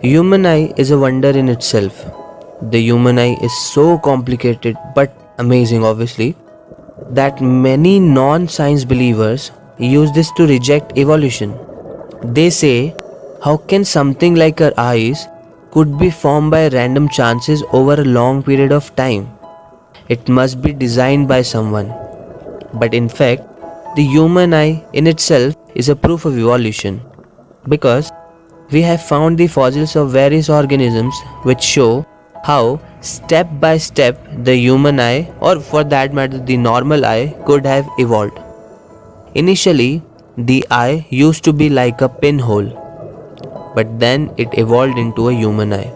Human eye is a wonder in itself. The human eye is so complicated but amazing, obviously, that many non science believers use this to reject evolution. They say, how can something like our eyes could be formed by random chances over a long period of time? It must be designed by someone. But in fact, the human eye in itself is a proof of evolution because we have found the fossils of various organisms which show how step by step the human eye, or for that matter the normal eye, could have evolved. Initially, the eye used to be like a pinhole, but then it evolved into a human eye.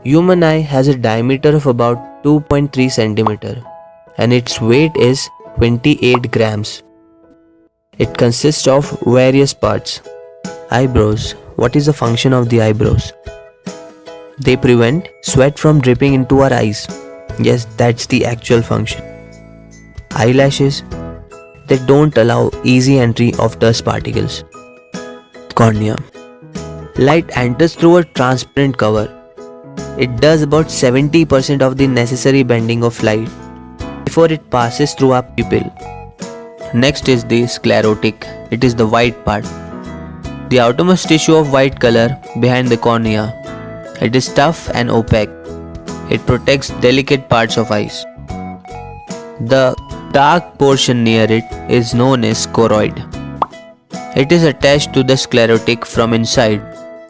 Human eye has a diameter of about 2.3 centimeter and its weight is 28 grams. It consists of various parts. Eyebrows. What is the function of the eyebrows? They prevent sweat from dripping into our eyes. Yes, that's the actual function. Eyelashes. They don't allow easy entry of dust particles. Cornea. Light enters through a transparent cover. It does about 70% of the necessary bending of light before it passes through our pupil. Next is the sclerotic. It is the white part. The outermost tissue of white color behind the cornea. It is tough and opaque. It protects delicate parts of eyes. The dark portion near it is known as choroid. It is attached to the sclerotic from inside.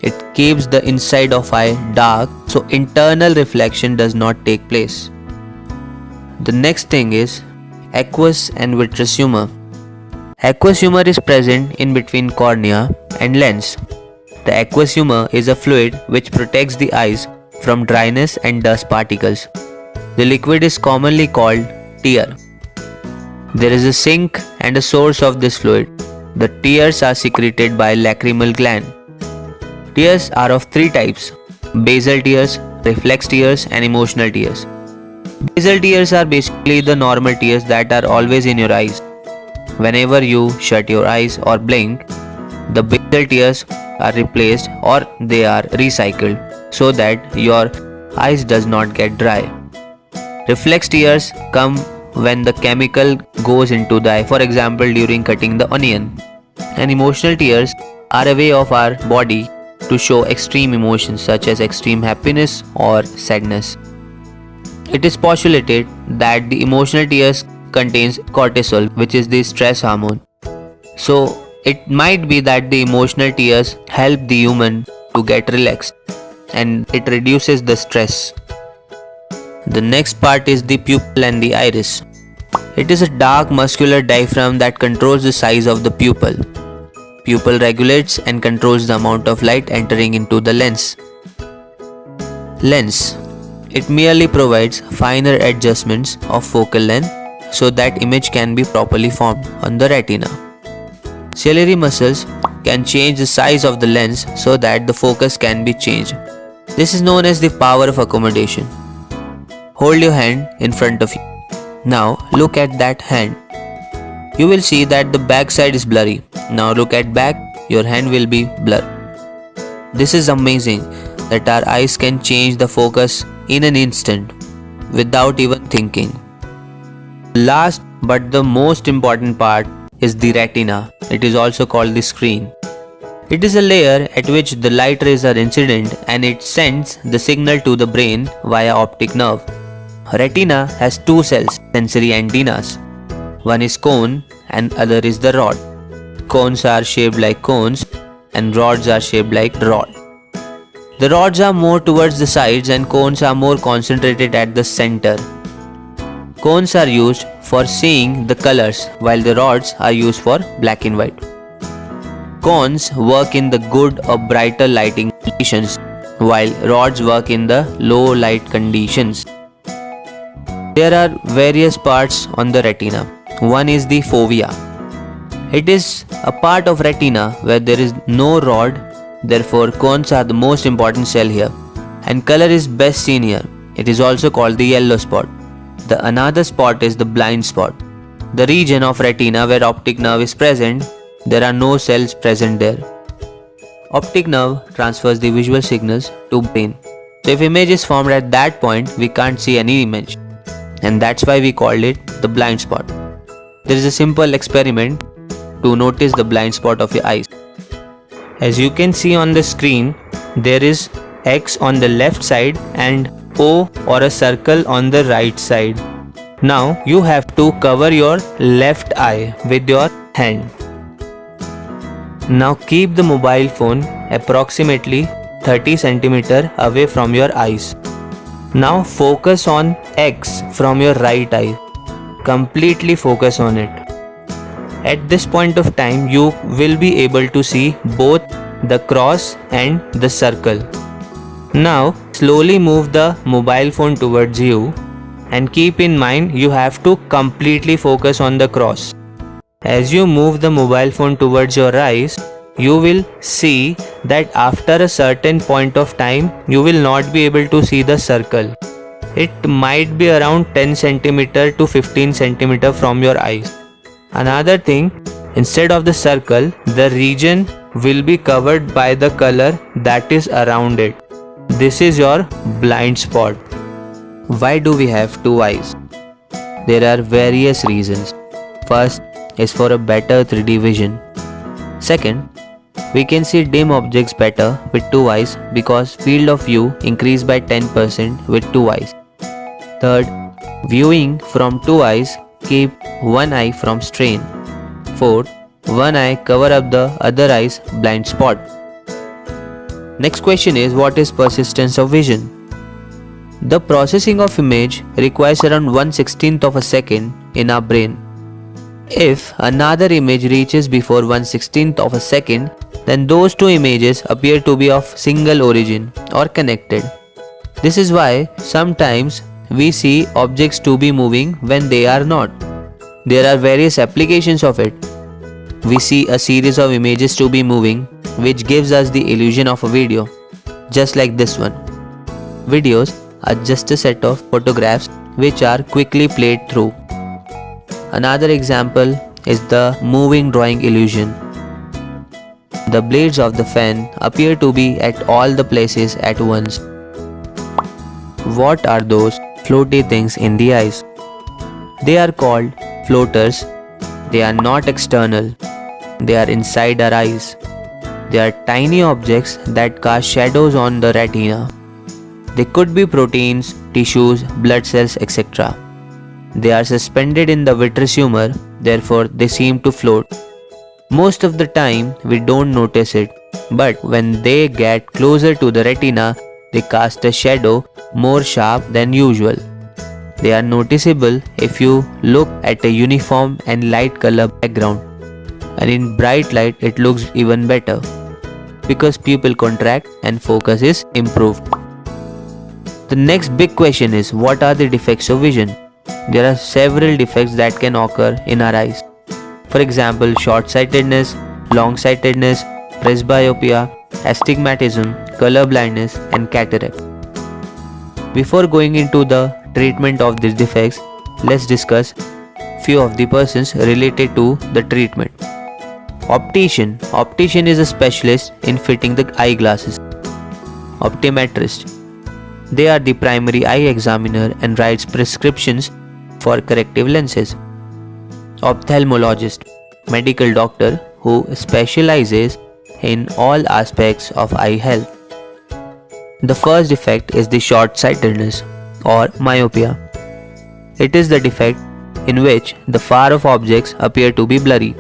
It keeps the inside of eye dark so internal reflection does not take place. The next thing is aqueous and vitreous humor. Aqueous humor is present in between cornea and lens. The aqueous humor is a fluid which protects the eyes from dryness and dust particles. The liquid is commonly called tear. There is a sink and a source of this fluid. The tears are secreted by lacrimal gland. Tears are of three types: basal tears, reflex tears and emotional tears. Basal tears are basically the normal tears that are always in your eyes. Whenever you shut your eyes or blink, the basal tears are replaced or they are recycled so that your eyes does not get dry. Reflex tears come when the chemical goes into the eye, for example during cutting the onion. And emotional tears are a way of our body to show extreme emotions such as extreme happiness or sadness. It is postulated that the emotional tears contains cortisol, which is the stress hormone. So it might be that the emotional tears help the human to get relaxed and it reduces the stress. The next part is the pupil and the iris. It is a dark muscular diaphragm that controls the size of the pupil. Pupil regulates and controls the amount of light entering into the lens. Lens. It merely provides finer adjustments of focal length so that image can be properly formed on the retina. Ciliary muscles can change the size of the lens so that the focus can be changed. This is known as the power of accommodation. Hold your hand in front of you. Now look at that hand. You will see that the back side is blurry. Now look at back, your hand will be blurred. This is amazing that our eyes can change the focus in an instant without even thinking. Last but the most important part is the retina. It is also called the screen. It is a layer at which the light rays are incident and it sends the signal to the brain via optic nerve. Retina has two cells, sensory antennas. One is cone and other is the rod. Cones are shaped like cones and rods are shaped like rod. The rods are more towards the sides and cones are more concentrated at the center. Cones are used for seeing the colors while the rods are used for black and white. Cones work in the good or brighter lighting conditions while rods work in the low light conditions. There are various parts on the retina. One is the fovea. It is a part of retina where there is no rod, therefore cones are the most important cell here and color is best seen here. It is also called the yellow spot. The another spot is the blind spot. The region of retina where optic nerve is present, there are no cells present there. Optic nerve transfers the visual signals to brain. So if image is formed at that point, we can't see any image. And that's why we called it the blind spot. There is a simple experiment to notice the blind spot of your eyes. As you can see on the screen, there is X on the left side and O or a circle on the right side. Now you have to cover your left eye with your hand. Now keep the mobile phone approximately 30 cm away from your eyes. Now focus on X from your right eye. Completely focus on it. At this point of time, you will be able to see both the cross and the circle. Now slowly move the mobile phone towards you and keep in mind you have to completely focus on the cross. As you move the mobile phone towards your eyes, you will see that after a certain point of time, you will not be able to see the circle. It might be around 10 cm to 15 cm from your eyes. Another thing, instead of the circle, the region will be covered by the color that is around it. This is your blind spot. Why do we have two eyes? There are various reasons. First is for a better 3D vision. Second, we can see dim objects better with two eyes because field of view increase by 10% with two eyes. Third, viewing from two eyes keep one eye from strain. Fourth, one eye cover up the other eye's blind spot. Next question is, what is persistence of vision? The processing of image requires around 1/16th of a second in our brain. If another image reaches before 1/16th of a second, then those two images appear to be of single origin or connected. This is why sometimes we see objects to be moving when they are not. There are various applications of it. We see a series of images to be moving, which gives us the illusion of a video, just like this one. Videos are just a set of photographs which are quickly played through. Another example is the moving drawing illusion. The blades of the fan appear to be at all the places at once. What are those floaty things in the eyes? They are called floaters. They are not external. They are inside our eyes. They are tiny objects that cast shadows on the retina. They could be proteins, tissues, blood cells, etc. They are suspended in the vitreous humor, therefore they seem to float. Most of the time we don't notice it, but when they get closer to the retina, they cast a shadow more sharp than usual. They are noticeable if you look at a uniform and light color background, and in bright light it looks even better because pupil contract and focus is improved. The next big question is, what are the defects of vision? There are several defects that can occur in our eyes. For example, short-sightedness, long-sightedness, presbyopia, astigmatism, color blindness, and cataract. Before going into the treatment of these defects, let's discuss few of the persons related to the treatment. Optician. Optician is a specialist in fitting the eyeglasses. Optometrist. They are the primary eye examiner and writes prescriptions for corrective lenses. Ophthalmologist. Medical doctor who specializes in all aspects of eye health. The first defect is the short-sightedness or myopia. It is the defect in which the far-off objects appear to be blurry.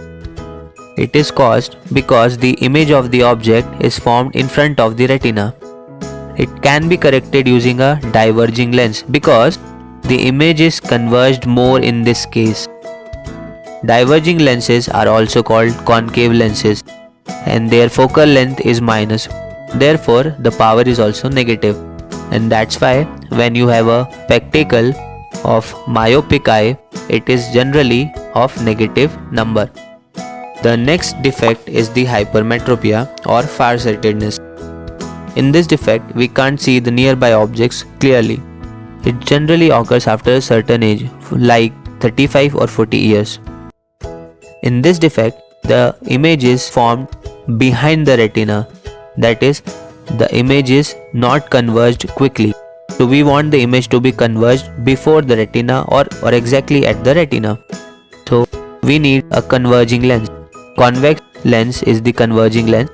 It is caused because the image of the object is formed in front of the retina. It can be corrected using a diverging lens because the image is converged more in this case. Diverging lenses are also called concave lenses and their focal length is minus. Therefore, the power is also negative, and that's why when you have a spectacle of myopic eye, it is generally of negative number. The next defect is the hypermetropia or farsightedness. In this defect, we can't see the nearby objects clearly. It generally occurs after a certain age, like 35 or 40 years. In this defect, the image is formed behind the retina that is, the image is not converged quickly. So we want the image to be converged before the retina or exactly at the retina. So we need a converging lens. Convex lens is the converging lens.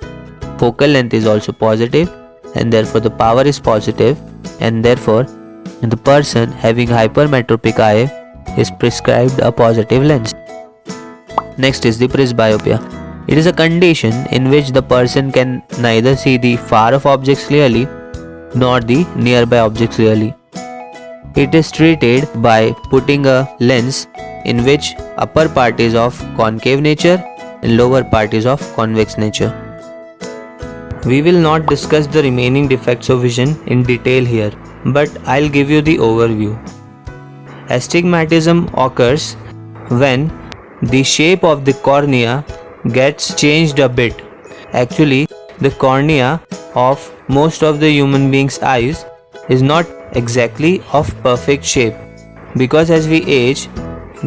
Focal length is also positive, and therefore the power is positive, and therefore the person having hypermetropic eye is prescribed a positive lens. Next is the presbyopia. It is a condition in which the person can neither see the far off objects clearly nor the nearby objects clearly. It is treated by putting a lens in which upper part is of concave nature and lower part is of convex nature. We will not discuss the remaining defects of vision in detail here, but I'll give you the overview. Astigmatism occurs when the shape of the cornea gets changed a bit. Actually, the cornea of most of the human beings' eyes is not exactly of perfect shape, because as we age,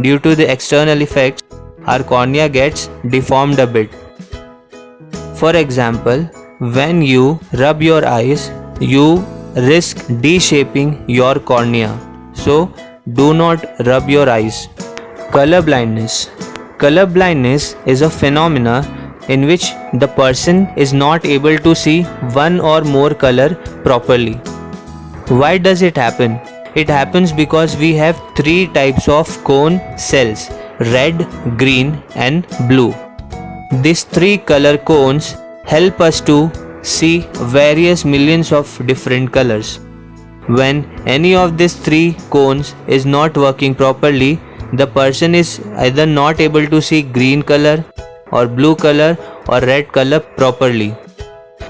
due to the external effects, our cornea gets deformed a bit. For example, when you rub your eyes, you risk de-shaping your cornea. So, do not rub your eyes. Color blindness. Color blindness is a phenomena in which the person is not able to see one or more color properly. Why does it happen? It happens because we have three types of cone cells: red, green and blue. These three color cones help us to see various millions of different colors. When any of these three cones is not working properly, the person is either not able to see green color or blue color or red color properly.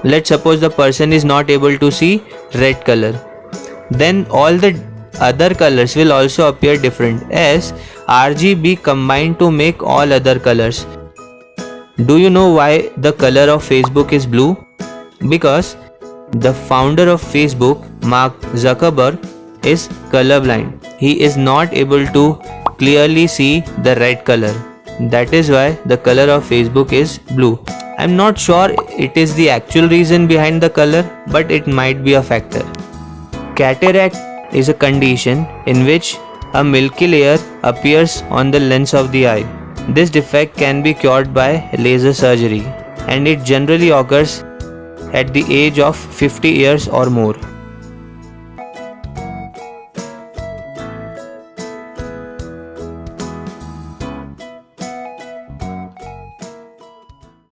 Let's suppose the person is not able to see red color. Then all the other colors will also appear different, as RGB combined to make all other colors. Do you know why the color of Facebook is blue? Because the founder of Facebook, Mark Zuckerberg, is colorblind. He is not able to clearly see the red color. That is why the color of Facebook is blue. I'm not sure it is the actual reason behind the color, but it might be a factor. Cataract is a condition in which a milky layer appears on the lens of the eye. This defect can be cured by laser surgery, and it generally occurs at the age of 50 years or more.